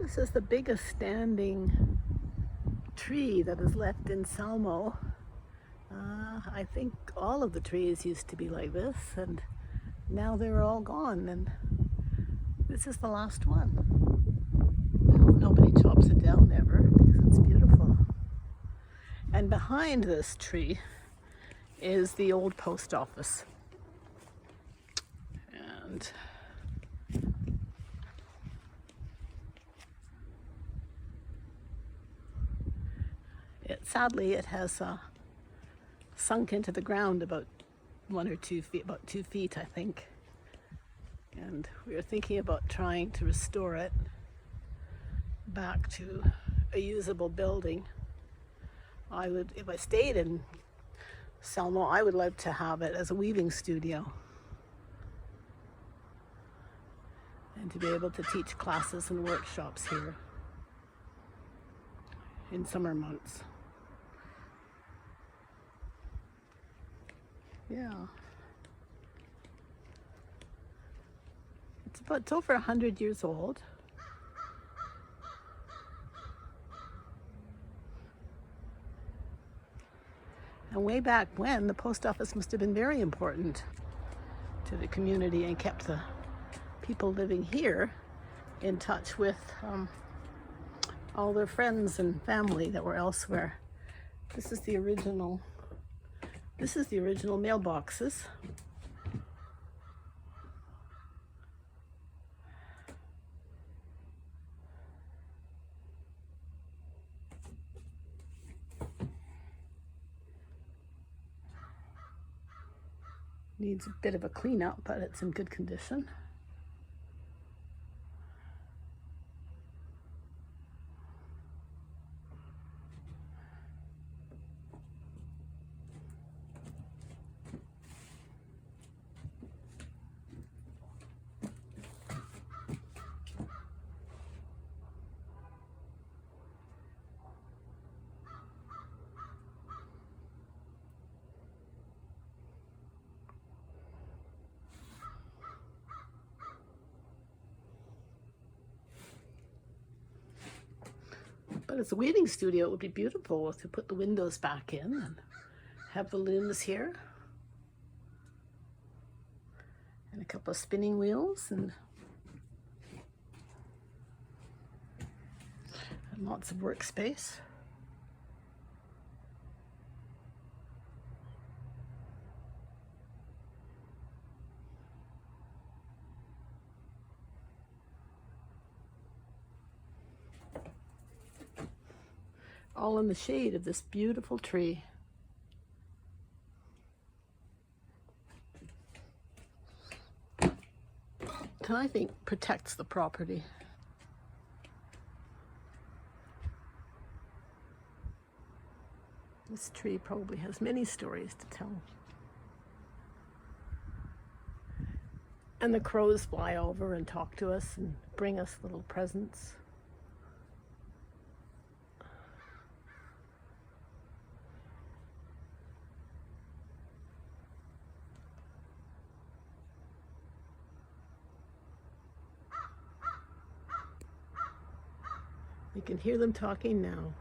This is the biggest standing tree that is left in Salmo. I think all of the trees used to be like this, and now they're all gone, and this is the last one. I hope nobody chops it down ever, because it's beautiful. And behind this tree is the old post office. And sadly, it has sunk into the ground about 1 or 2 feet, about 2 feet, I think. And we are thinking about trying to restore it back to a usable building. I would, if I stayed in Salmo, I would love to have it as a weaving studio and to be able to teach classes and workshops here in summer months. Yeah. It's over 100 years old. And way back when, the post office must have been very important to the community and kept the people living here in touch with all their friends and family that were elsewhere. This is the original mailboxes. Needs a bit of a cleanup, but it's in good condition. But as a weaving studio, it would be beautiful to put the windows back in and have the looms here and a couple of spinning wheels and lots of workspace. All in the shade of this beautiful tree. And I think protects the property. This tree probably has many stories to tell. And the crows fly over and talk to us and bring us little presents. You can hear them talking now.